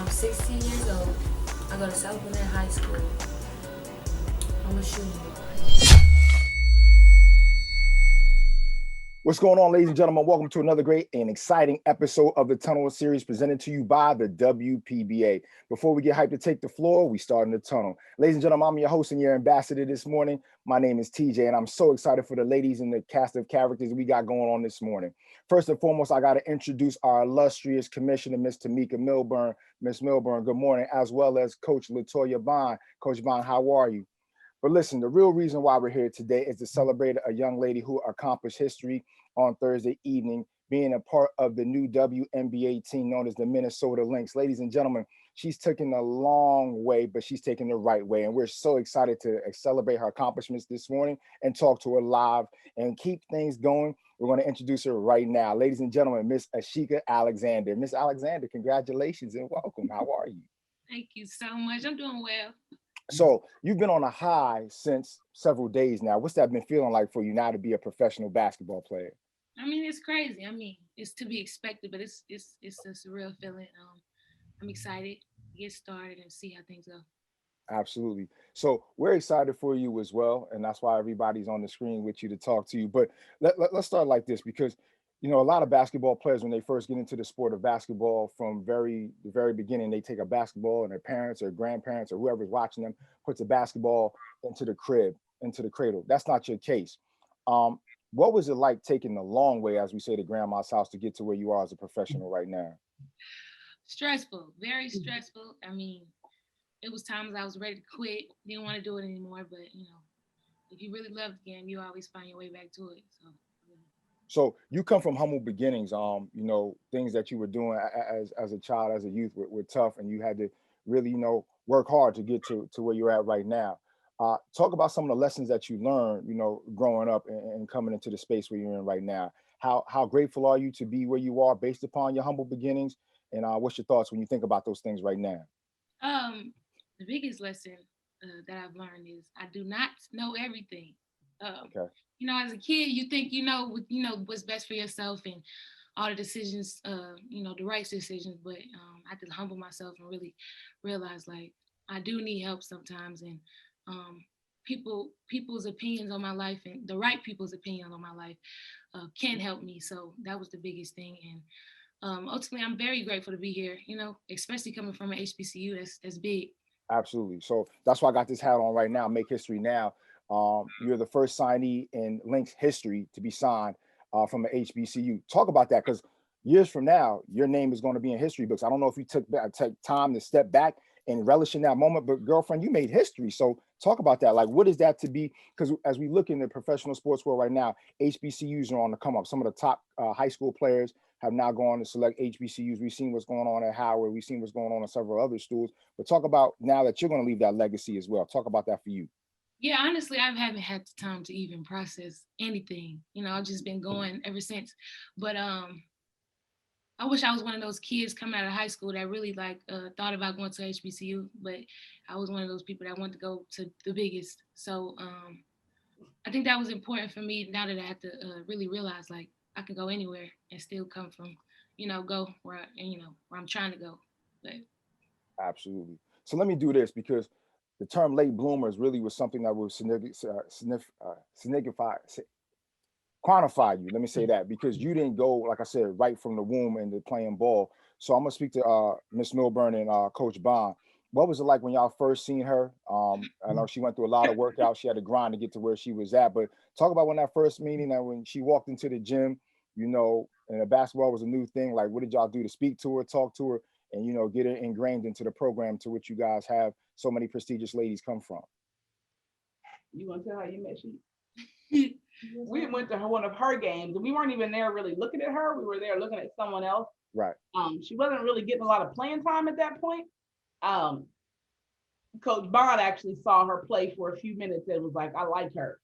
I'm 16 years old. I go to South Gwinnett High School. I'm a shooting guard. What's going on, ladies and gentlemen? Welcome to another great and exciting episode of the Tunnel Series presented to you by the WPBA. Before we get hyped to take the floor, we start in the tunnel. Ladies and gentlemen, I'm your host and your ambassador this morning. My name is TJ, and I'm so excited for the ladies and the cast of characters we got going on this morning. First and foremost, I got to introduce our illustrious commissioner, Miss Tamika Milburn. Miss Milburn, good morning, as well as Coach Latoya Bond. Coach Bond, how are you? But listen, the real reason why we're here today is to celebrate a young lady who accomplished history on Thursday evening, being a part of the new WNBA team known as the Minnesota Lynx. Ladies and gentlemen, she's taken a long way, but she's taken the right way. And we're so excited to celebrate her accomplishments this morning and talk to her live and keep things going. We're going to introduce her right now. Ladies and gentlemen, Miss Asheika Alexander. Miss Alexander, congratulations and welcome. How are you? Thank you so much. I'm doing well. So you've been on a high since several days now. What's that been feeling like for you now to be a professional basketball player? I mean, it's crazy. I mean, it's to be expected, but it's a surreal feeling. I'm excited to get started and see how things go. Absolutely. So we're excited for you as well, and that's why everybody's on the screen with you to talk to you. But let's start like this because a lot of basketball players, when they first get into the sport of basketball, from the very beginning, they take a basketball and their parents or grandparents or whoever's watching them puts a basketball into the crib, into the cradle. That's not your case. What was it like taking the long way, as we say, to grandma's house to get to where you are as a professional right now? Stressful, very stressful. I mean, it was times I was ready to quit, didn't want to do it anymore. But if you really love the game, you always find your way back to it. So. So you come from humble beginnings. Things that you were doing as a child, as a youth, were tough, and you had to really, work hard to get to where you're at right now. Talk about some of the lessons that you learned, growing up and coming into the space where you're in right now. How grateful are you to be where you are based upon your humble beginnings? And what's your thoughts when you think about those things right now? The biggest lesson that I've learned is I do not know everything. Okay. As a kid, you think what's best for yourself and all the decisions, the right decisions. But I had to humble myself and really realize like I do need help sometimes, and people's opinions on my life and the right people's opinions on my life can help me. So that was the biggest thing, and ultimately, I'm very grateful to be here. Especially coming from an HBCU, that's big. Absolutely. So that's why I got this hat on right now. Make history now. You're the first signee in Lynx history to be signed from an HBCU. Talk about that, because years from now, your name is going to be in history books. I don't know if you took time to step back and relish in that moment, but girlfriend, you made history. So talk about that. Like, what is that to be? Because as we look in the professional sports world right now, HBCUs are on the come up. Some of the top high school players have now gone to select HBCUs. We've seen what's going on at Howard. We've seen what's going on in several other schools. But talk about now that you're going to leave that legacy as well. Talk about that for you. Yeah, honestly, I haven't had the time to even process anything. I've just been going ever since. But I wish I was one of those kids coming out of high school that really thought about going to HBCU. But I was one of those people that wanted to go to the biggest. So I think that was important for me now that I have to really realize like I can go anywhere and still come from, go where where I'm trying to go. But Absolutely. So let me do this, because the term late bloomers really was something that was quantify you. Let me say that, because you didn't go, like I said, right from the womb into playing ball. So I'm gonna speak to Miss Milburn and Coach Bond. What was it like when y'all first seen her? I know she went through a lot of workouts. She had to grind to get to where she was at. But talk about when that first meeting and when she walked into the gym, and the basketball was a new thing. Like, what did y'all do to speak to her, talk to her, and get her ingrained into the program to which you guys have so many prestigious ladies come from? You want to tell how you met she? We went to one of her games, and we weren't even there really looking at her. We were there looking at someone else. Right. She wasn't really getting a lot of playing time at that point. Coach Bond actually saw her play for a few minutes and was like, I like her.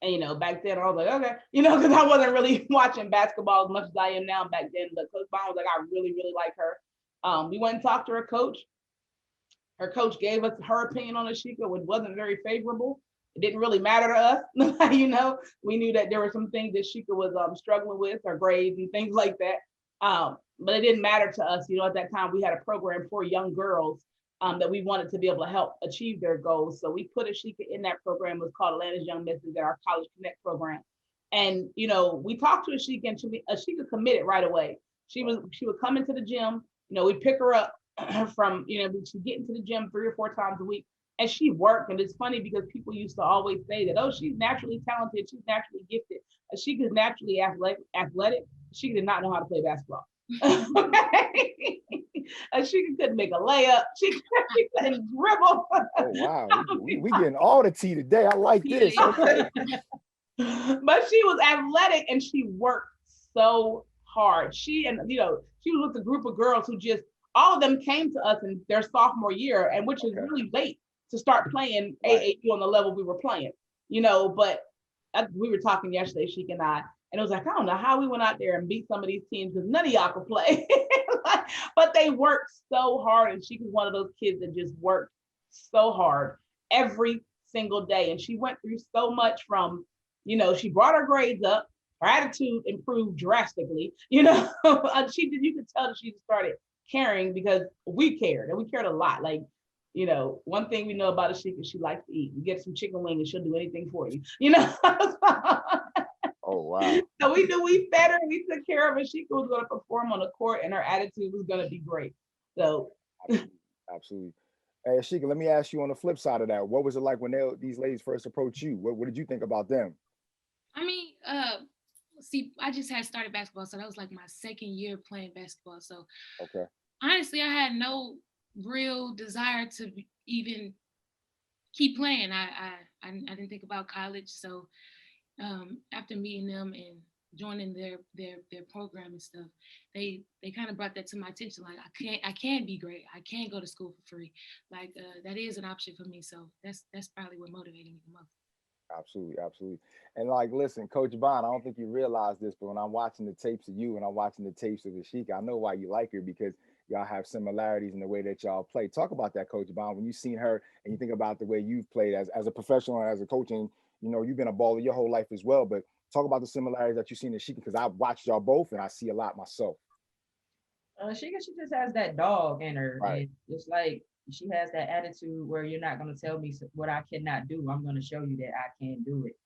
And, back then I was like, okay, because I wasn't really watching basketball as much as I am now back then. But Coach Bond was like, I really, really like her. We went and talked to her coach. Her coach gave us her opinion on Asheika, which wasn't very favorable. It didn't really matter to us. We knew that there were some things that Asheika was struggling with, her grades and things like that. but it didn't matter to us. At that time we had a program for young girls that we wanted to be able to help achieve their goals. So we put Asheika in that program. It was called Atlanta's Young Misses at our College Connect program. And, we talked to Asheika, and Asheika committed right away. She would come into the gym, we'd pick her up from, she'd get into the gym 3 or 4 times a week, and she worked. And it's funny because people used to always say that, oh, she's naturally talented, she's naturally gifted. Asheika's naturally athletic. She did not know how to play basketball. Asheika couldn't make a layup. She couldn't dribble. Oh wow, we getting all the tea today. I like this. Okay. But she was athletic and she worked so hard. She was with a group of girls who just, all of them came to us in their sophomore year, and which is really late to start playing AAU on the level we were playing. But we were talking yesterday, Sheik and I, and it was like, I don't know how we went out there and beat some of these teams because none of y'all could play. But they worked so hard, and she was one of those kids that just worked so hard every single day. And she went through so much from, she brought her grades up, her attitude improved drastically. You could tell that she started caring because we cared, and we cared a lot. Like, one thing we know about Asheika, she likes to eat. You get some chicken wings and she'll do anything for you. Oh wow. So we knew we fed her, we took care of her. Asheika was going to perform on the court, and her attitude was going to be great. So absolutely. Hey, Asheika, let me ask you on the flip side of that. What was it like when these ladies first approached you? What did you think about them? I mean, see, I just had started basketball, so that was like my second year playing basketball. So okay, honestly, I had no real desire to even keep playing. I didn't think about college. So after meeting them and joining their program and stuff, they kind of brought that to my attention. Like, I can be great. I can go to school for free. Like, that is an option for me. So that's probably what motivated me the most. absolutely, absolutely. And like, listen, Coach Bond, I don't think you realize this, but when I'm watching the tapes of you and I'm watching the tapes of Asheika, I know why you like her, because y'all have similarities in the way that y'all play. Talk about that, Coach Bond. When you've seen her and you think about the way you've played as a professional and as a coach, and you've been a baller your whole life as well, but talk about the similarities that you've seen in Asheika, because I've watched y'all both and I see a lot myself. She just has that dog in her. Right. And it's like she has that attitude where you're not going to tell me what I cannot do. I'm going to show you that I can do it.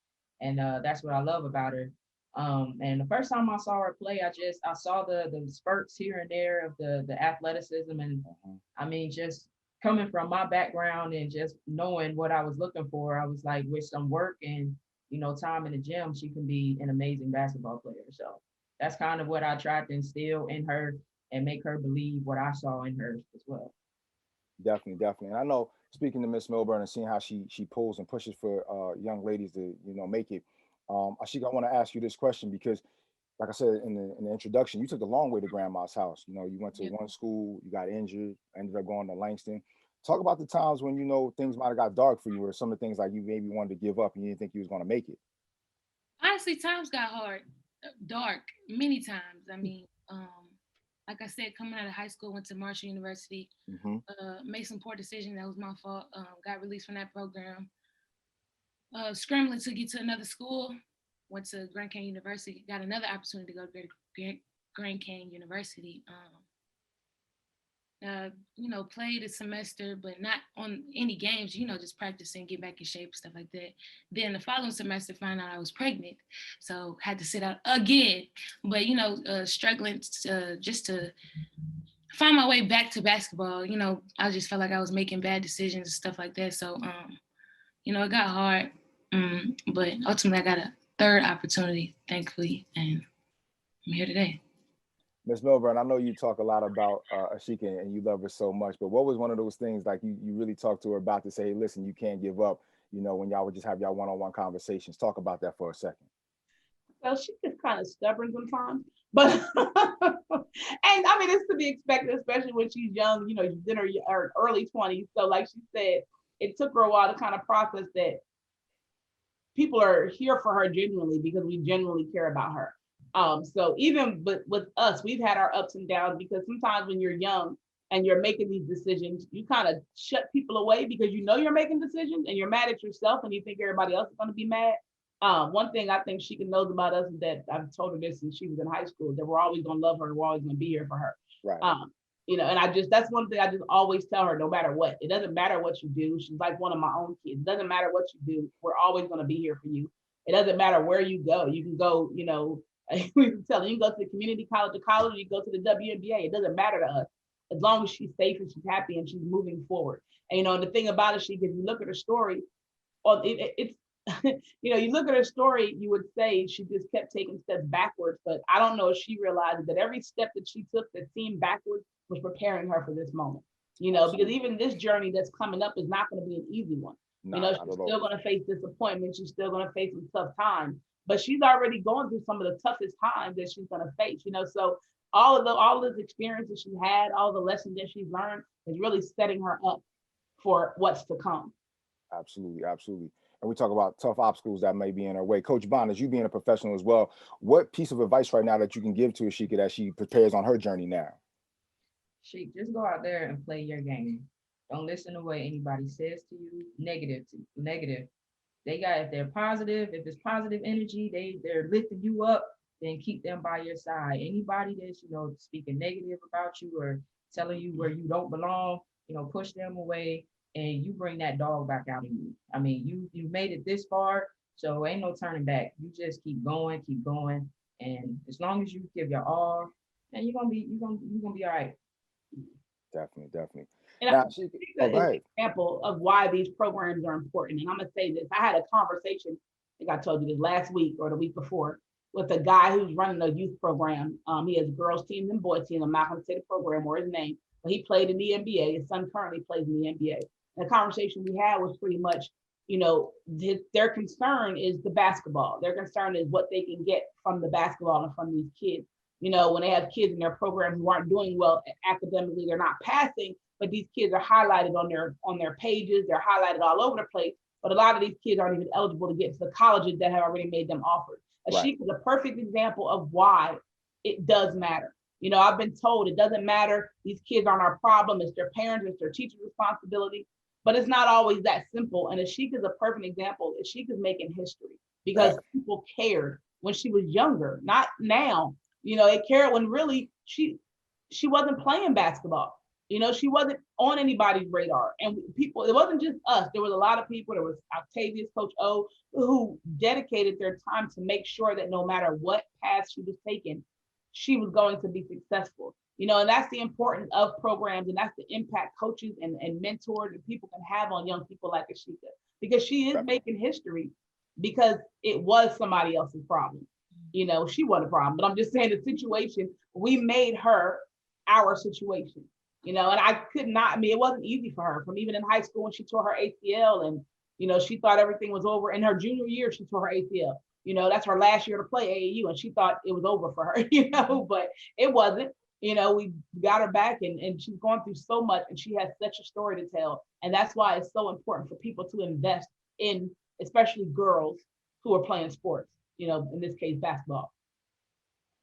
And that's what I love about her. And the first time I saw her play, I saw the spurts here and there of the athleticism. And I mean, just coming from my background and just knowing what I was looking for, I was like, with some work and, time in the gym, she can be an amazing basketball player. So that's kind of what I tried to instill in her and make her believe what I saw in her as well. Definitely. And I know, speaking to Miss Milburn and seeing how she pulls and pushes for young ladies to make it. Asheika, I want to ask you this question because, like I said in the introduction, you took the long way to grandma's house. You went to one school, you got injured, ended up going to Langston. Talk about the times when things might have got dark for you, or some of the things like you maybe wanted to give up and you didn't think you was going to make it. Honestly, times got dark many times. I mean, like I said, coming out of high school, went to Marshall University, made some poor decisions. That was my fault. Got released from that program. Scrambling to get to another school, went to Grand Canyon University, got another opportunity to go to Grand Canyon University. Played a semester, but not on any games, just practicing, get back in shape, stuff like that. Then the following semester, found out I was pregnant. So had to sit out again, but, struggling just to find my way back to basketball. I just felt like I was making bad decisions and stuff like that. So, it got hard, but ultimately I got a third opportunity, thankfully, and I'm here today. Ms. Milburn, I know you talk a lot about Asheika and you love her so much, but what was one of those things like you really talked to her about to say, hey, listen, you can't give up, when y'all would just have y'all one-on-one conversations? Talk about that for a second. Well, she gets kind of stubborn sometimes, but and I mean, it's to be expected, especially when she's young, she's in her early 20s. So like she said, it took her a while to kind of process that people are here for her genuinely because we genuinely care about her. So even with us, we've had our ups and downs because sometimes when you're young and you're making these decisions, you kind of shut people away because you're making decisions and you're mad at yourself and you think everybody else is going to be mad. One thing I think she knows about us is that I've told her this since she was in high school, that we're always gonna love her, we're always gonna be here for her. Right. And that's one thing I just always tell her, no matter what. It doesn't matter what you do. She's like one of my own kids. It doesn't matter what you do. We're always gonna be here for you. It doesn't matter where you go. You can go, we can tell her, you can go to the community college or college, you go to the WNBA. It doesn't matter to us. As long as she's safe and she's happy and she's moving forward. And the thing about it, if you look at her story, it's you look at her story, you would say she just kept taking steps backwards, but I don't know if she realizes that every step that she took that seemed backwards was preparing her for this moment. Because even this journey that's coming up is not going to be an easy one. She's still going to face disappointment. She's still going to face some tough times, but she's already going through some of the toughest times that she's going to face. So all of this experience that she had, all the lessons that she's learned is really setting her up for what's to come. Absolutely, absolutely. And we talk about tough obstacles that may be in her way. Coach Bond, as you being a professional as well, what piece of advice right now that you can give to Asheika as she prepares on her journey now? She just go out there and play your game. Don't listen to what anybody says to you. Negative. If they're positive, if it's positive energy, they're lifting you up, then keep them by your side. Anybody that's, speaking negative about you or telling you where you don't belong, push them away. And you bring that dog back out of you. I mean, you made it this far, so ain't no turning back. You just keep going, and as long as you give your all, then you're gonna be all right. Definitely. And now, go ahead. An example of why these programs are important. And I'm gonna say this: I had a conversation, I think I told you this last week or the week before, with a guy who's running a youth program. He has girls teams and boys teams. I'm not gonna say the program or his name, but he played in the NBA. His son currently plays in the NBA. The conversation we had was pretty much, their concern is the basketball. Their concern is what they can get from the basketball and from these kids. When they have kids in their program who aren't doing well academically, they're not passing, but these kids are highlighted on their pages. They're highlighted all over the place. But a lot of these kids aren't even eligible to get to the colleges that have already made them offers. Asheika is a perfect example of why it does matter. I've been told it doesn't matter. These kids aren't our problem. It's their parents, it's their teachers' responsibility. But it's not always that simple. And Asheika is a perfect example. Asheika is making history because people cared when she was younger, not now. They cared when really she wasn't playing basketball. She wasn't on anybody's radar. And people, it wasn't just us. There was a lot of people. There was Octavius, Coach O, who dedicated their time to make sure that no matter what path she was taking, she was going to be successful. And that's the importance of programs, and that's the impact coaches and mentors and people can have on young people like Asheika, because she is making history because it was somebody else's problem. She wasn't a problem, but I'm just saying the situation, we made her our situation, and I could not, it wasn't easy for her from even in high school when she tore her ACL and, she thought everything was over. In her junior year, she tore her ACL. That's her last year to play AAU, and she thought it was over for her, but it wasn't. We got her back and she's going through so much and she has such a story to tell. And that's why it's so important for people to invest in, especially girls who are playing sports, in this case, basketball.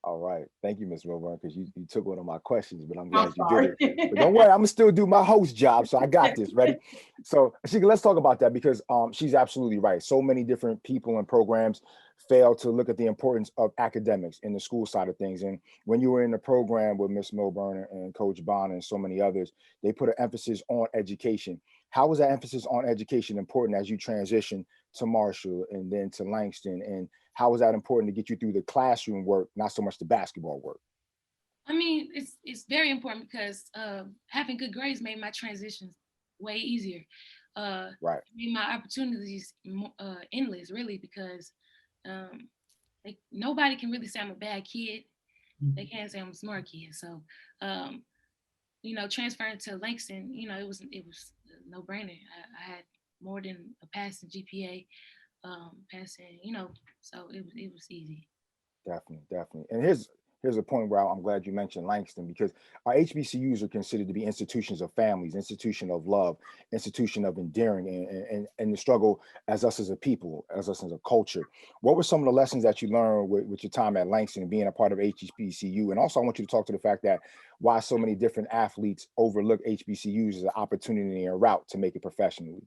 All right. Thank you, Ms. Wilburn, because you took one of my questions, but I'm glad you did it. But don't worry, I'm gonna still do my host job. So I got this. Ready? So Asheika, let's talk about that because she's absolutely right. So many different people and programs fail to look at the importance of academics in the school side of things. And when you were in the program with Ms. Milburn and Coach Bond and so many others, they put an emphasis on education. How was that emphasis on education important as you transition to Marshall and then to Langston? And how was that important to get you through the classroom work, not so much the basketball work? It's very important because having good grades made my transitions way easier. Right. Made my opportunities endless, really, because nobody can really say I'm a bad kid. They can't say I'm a smart kid. So, transferring to Langston, it was a no-brainer. I had more than a passing GPA, passing, so it was easy. Definitely. And here's a point where I'm glad you mentioned Langston, because our HBCUs are considered to be institutions of families, institution of love, institution of endearing, and the struggle as us as a people, as us as a culture. What were some of the lessons that you learned with your time at Langston and being a part of HBCU? And also I want you to talk to the fact that why so many different athletes overlook HBCUs as an opportunity and a route to make it professionally.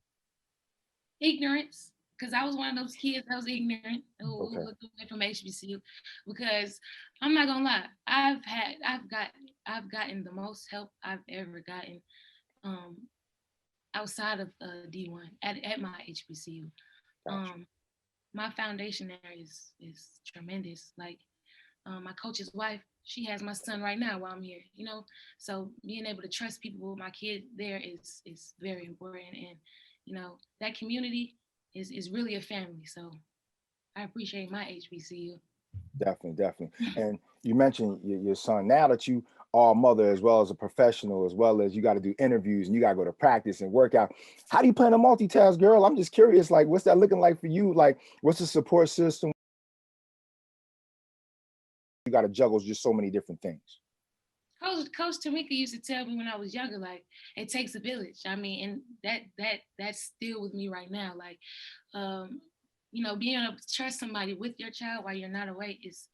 Ignorance, because I was one of those kids that was ignorant who looked away from HBCU. Because I'm not gonna lie, I've gotten the most help I've ever gotten outside of D1 at my HBCU. Gotcha. My foundation there is tremendous. Like my coach's wife, she has my son right now while I'm here, you know. So being able to trust people with my kid there is very important. And you know, that community is really a family. So I appreciate my HBCU. Definitely. And you mentioned your son. Now that you are a mother as well as a professional, as well as you got to do interviews and you got to go to practice and work out, how do you plan to multitask, girl? I'm just curious, like, what's that looking like for you? Like, what's the support system? You got to juggle just so many different things. Coach Tamika used to tell me when I was younger, like, it takes a village. I mean, and that's still with me right now. Like, you know, being able to trust somebody with your child while you're not awake is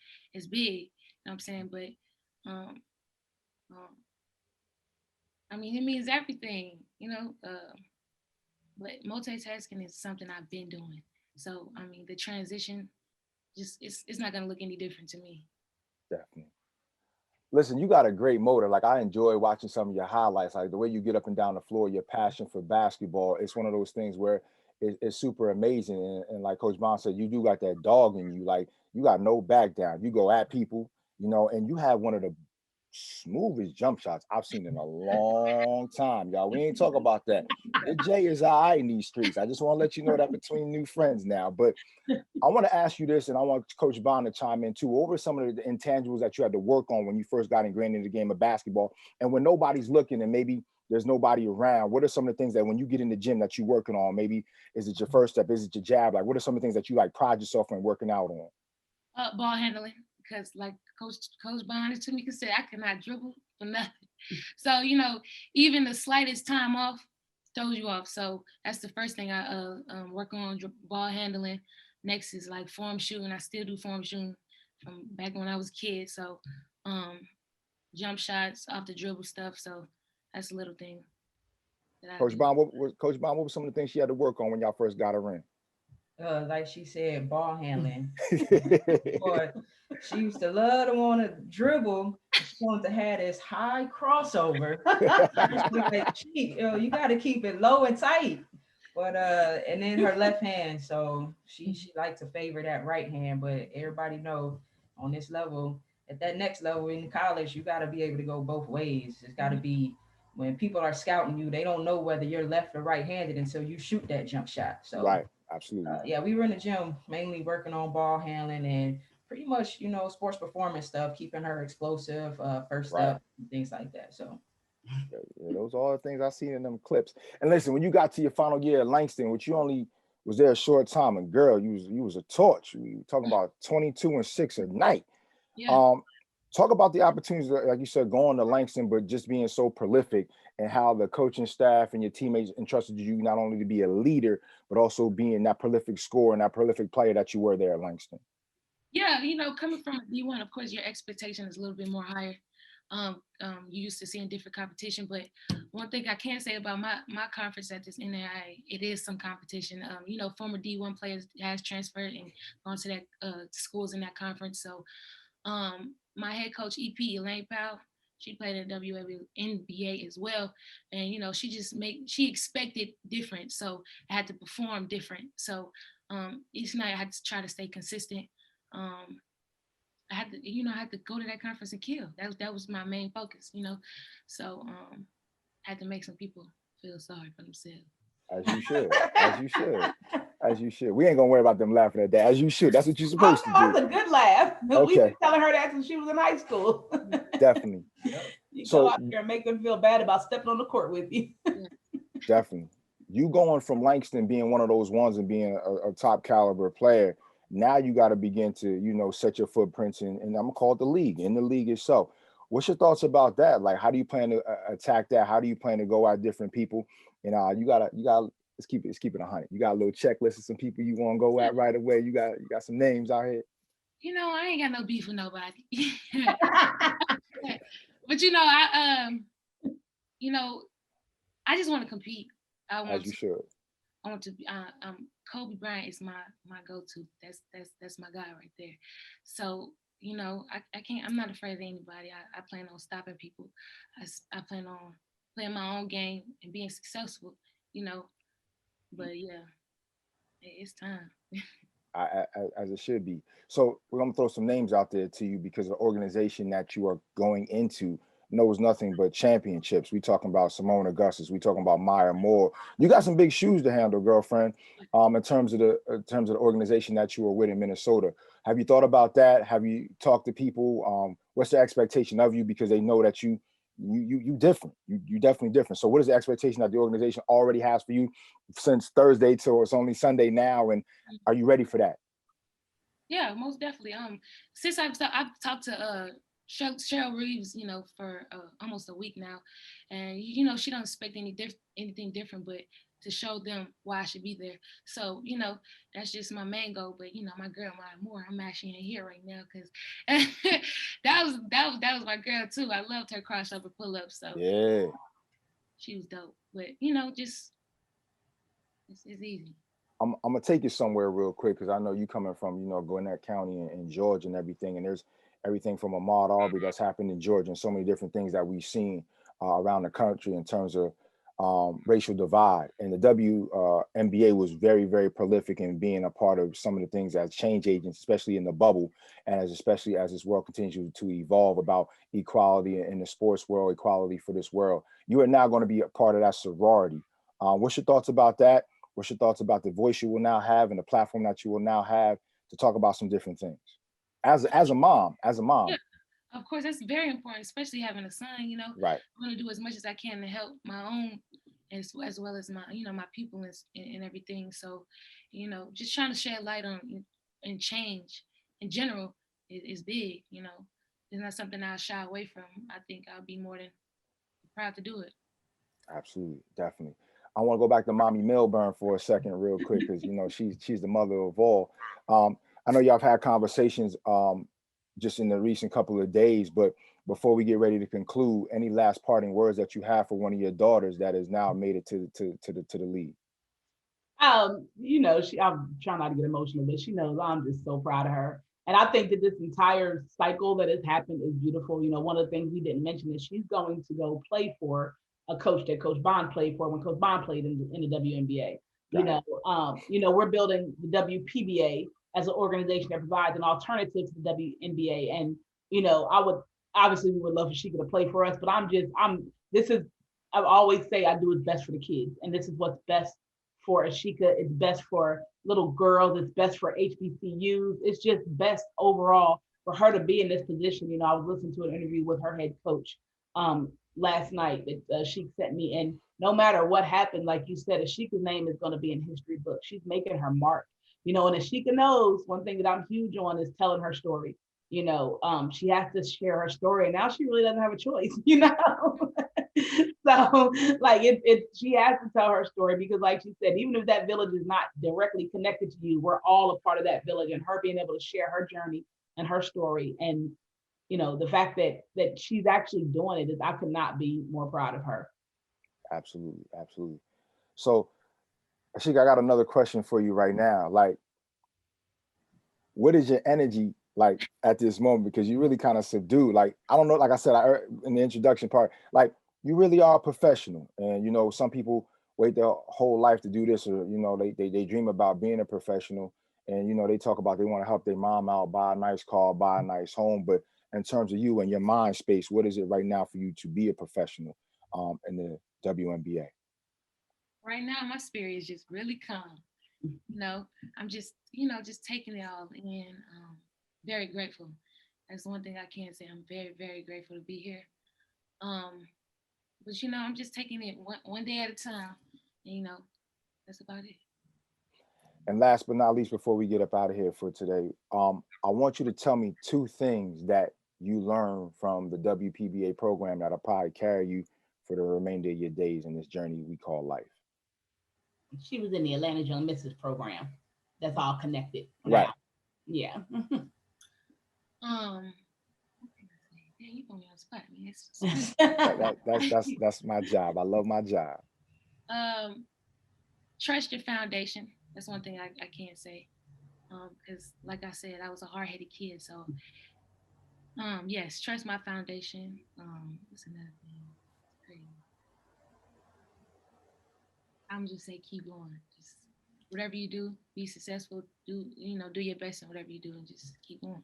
big. You know what I'm saying? But um, I mean, it means everything, you know. But multitasking is something I've been doing. So I mean, the transition just it's not gonna look any different to me. Definitely. Listen, you got a great motor. Like, I enjoy watching some of your highlights, like the way you get up and down the floor, your passion for basketball. It's one of those things where it's super amazing. And like Coach Bond said, you do got that dog in you. Like, you got no back down. You go at people, you know, and you have one of the smoothest jump shots I've seen in a long time, y'all. We ain't talk about that. The J is all right in these streets. I just want to let you know that between new friends now. But I want to ask you this, and I want Coach Bond to chime in too. Over some of the intangibles that you had to work on when you first got ingrained in the game of basketball, and when nobody's looking and maybe there's nobody around, what are some of the things that when you get in the gym that you're working on? Maybe is it your first step? Is it your jab? Like, what are some of the things that you like pride yourself in working out on? Ball handling, because like Coach Bond to me said, I cannot dribble for nothing. So you know, even the slightest time off throws you off. So that's the first thing I work on, ball handling. Next is like form shooting. I still do form shooting from back when I was a kid. So jump shots, off the dribble stuff. So that's a little thing that I Coach do. Bond, what were some of the things she had to work on when y'all first got her in? Like she said, ball handling. Or she used to love to want to dribble. She wanted to have this high crossover. Like, cheek, you got to keep it low and tight. But and then her left hand, so she liked to favor that right hand. But everybody know on this level, at that next level in college, you got to be able to go both ways. It's got to be when people are scouting you, they don't know whether you're left or right-handed until you shoot that jump shot. So right, absolutely. yeah, we were in the gym mainly working on ball handling and pretty much, you know, sports performance stuff, keeping her explosive, first step, things like that. So yeah, those are all the things I seen in them clips. And listen, when you got to your final year at Langston, which you only was there a short time, and girl, you was a torch. We were talking about 22 and 6 a night. Yeah. Talk about the opportunities, like you said, going to Langston, but just being so prolific, and how the coaching staff and your teammates entrusted you not only to be a leader, but also being that prolific scorer and that prolific player that you were there at Langston. Yeah, you know, coming from a D1, of course, your expectation is a little bit more higher. You used to seeing different competition, but one thing I can say about my conference at this NAIA, it is some competition. You know, former D1 players has transferred and gone to that schools in that conference. So my head coach, EP, Elaine Powell, she played in WNBA as well. And, you know, she expected different. So I had to perform different. So each night I had to try to stay consistent. I had to go to that conference and kill. That was my main focus, you know. So I had to make some people feel sorry for themselves. As you should. As you should. As you should. We ain't gonna worry about them laughing at that. As you should. That's what you're supposed to do. That's a good laugh. Okay. We've been telling her that since she was in high school. Definitely. You So go out there and make them feel bad about stepping on the court with you. definitely. You going from Langston being one of those ones and being a top caliber player, now you got to begin to, you know, set your footprints in, and I'm gonna call it the league, in the league itself. What's your thoughts about that? Like, how do you plan to attack that? How do you plan to go at different people? And you gotta let's keep it 100. You got a little checklist of some people you want to go at right away. You got some names out here. You know, I ain't got no beef with nobody. But you know, I just want to compete. As you should. I want to be. Kobe Bryant is my go-to. That's my guy right there. So I can't. I'm not afraid of anybody. I plan on stopping people. I plan on playing my own game and being successful. But yeah, it's time. As it should be. So we're gonna throw some names out there to you because the organization that you are going into knows nothing but championships. We talking about Simone Augustus. We talking about Maya Moore. You got some big shoes to handle, girlfriend. In terms of the organization that you are with in Minnesota. Have you thought about that? Have you talked to people? What's the expectation of you because they know that you different. You definitely different. So what is the expectation that the organization already has for you since Thursday till it's only Sunday now? And are you ready for that? Yeah, most definitely. Since I've talked to Cheryl Reeves, for almost a week now, and she don't expect anything different, but to show them why I should be there. So that's just my main goal. But my girl Maya Moore, I'm actually in here right now because that was my girl too. I loved her crossover pull up. So Yeah, she was dope. But just it's easy. I'm gonna take you somewhere real quick because I know you coming from Gwinnett County and Georgia and everything, and there's everything from Ahmaud Arbery that's happened in Georgia and so many different things that we've seen around the country in terms of racial divide. And the WNBA was very, very prolific in being a part of some of the things as change agents, especially in the bubble, and especially as this world continues to evolve about equality in the sports world, equality for this world. You are now going to be a part of that sorority. What's your thoughts about that? What's your thoughts about the voice you will now have and the platform that you will now have to talk about some different things? As a mom. Yeah, of course, that's very important, especially having a son. Right. I'm gonna do as much as I can to help my own, as well as my my people and everything. So, just trying to shed light on and change in general is big. It's not something I'll shy away from. I think I'll be more than proud to do it. Absolutely, definitely. I want to go back to Mommy Milburn for a second, real quick, because she's the mother of all. I know y'all have had conversations just in the recent couple of days, but before we get ready to conclude, any last parting words that you have for one of your daughters that has now made it to the league? I'm trying not to get emotional, but she knows I'm just so proud of her. And I think that this entire cycle that has happened is beautiful. One of the things we didn't mention is she's going to go play for a coach that Coach Bond played for when Coach Bond played in the WNBA. We're building the WPBA as an organization that provides an alternative to the WNBA. And, we would love for Sheikah to play for us, but I always say I do what's best for the kids. And this is what's best for Asheika. It's best for little girls. It's best for HBCUs. It's just best overall for her to be in this position. I was listening to an interview with her head coach last night that Sheik sent me. And no matter what happened, like you said, Asheika's name is going to be in history books. She's making her mark. And Asheika knows one thing that I'm huge on is telling her story. She has to share her story, and now she really doesn't have a choice. So she has to tell her story because, like she said, even if that village is not directly connected to you, we're all a part of that village, and her being able to share her journey and her story, and the fact that she's actually doing it, is I could not be more proud of her. Absolutely. So, Asheika, I got another question for you right now. Like, what is your energy like at this moment? Because you really kind of subdued. Like, I don't know, like I said in the introduction part, like you really are a professional. And some people wait their whole life to do this, or they dream about being a professional. And they talk about they want to help their mom out, buy a nice car, buy a nice home. But in terms of you and your mind space, what is it right now for you to be a professional in the WNBA? Right now, my spirit is just really calm. I'm just taking it all in. Very grateful. That's one thing I can say. I'm very, very grateful to be here. But I'm just taking it one day at a time. And, that's about it. And last but not least, before we get up out of here for today, I want you to tell me 2 things that you learned from the WPBA program that'll probably carry you for the remainder of your days in this journey we call life. She was in the Atlanta Young Misses program. That's all connected. Right. Now. Yeah. Yeah, you put me on the spot, man. That's my job. I love my job. trust your foundation. That's one thing I can't say. Because like I said, I was a hard-headed kid. So yes, trust my foundation. What's another thing? It's crazy. I'm just say keep going. Just whatever you do, be successful. Do your best in whatever you do, and just keep going.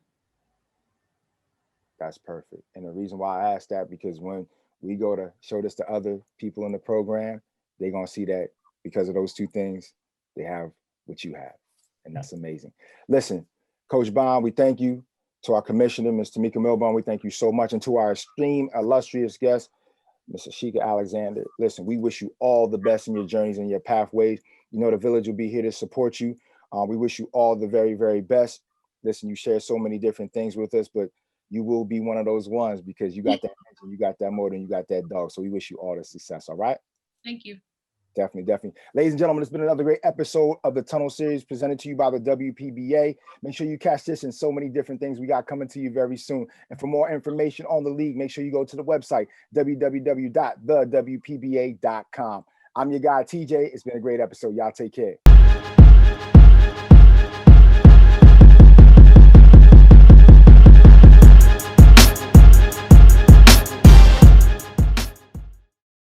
That's perfect. And the reason why I asked that, because when we go to show this to other people in the program, they're going to see that because of those two things, they have what you have. And that's amazing. Listen, Coach Bond, we thank you. To our commissioner, Ms. Tamika Milburn, we thank you so much. And to our esteemed, illustrious guest, Ms. Asheika Alexander, listen, we wish you all the best in your journeys and your pathways. You know, the village will be here to support you. We wish you all the very, very best. Listen, you share so many different things with us, but you will be one of those ones because you got that engine, you got that motor, and you got that dog. So we wish you all the success. All right. Thank you. Definitely. Ladies and gentlemen, it's been another great episode of the Tunnel Series presented to you by the WPBA. Make sure you catch this and so many different things we got coming to you very soon. And for more information on the league, make sure you go to the website, www.thewpba.com. I'm your guy, TJ. It's been a great episode. Y'all take care.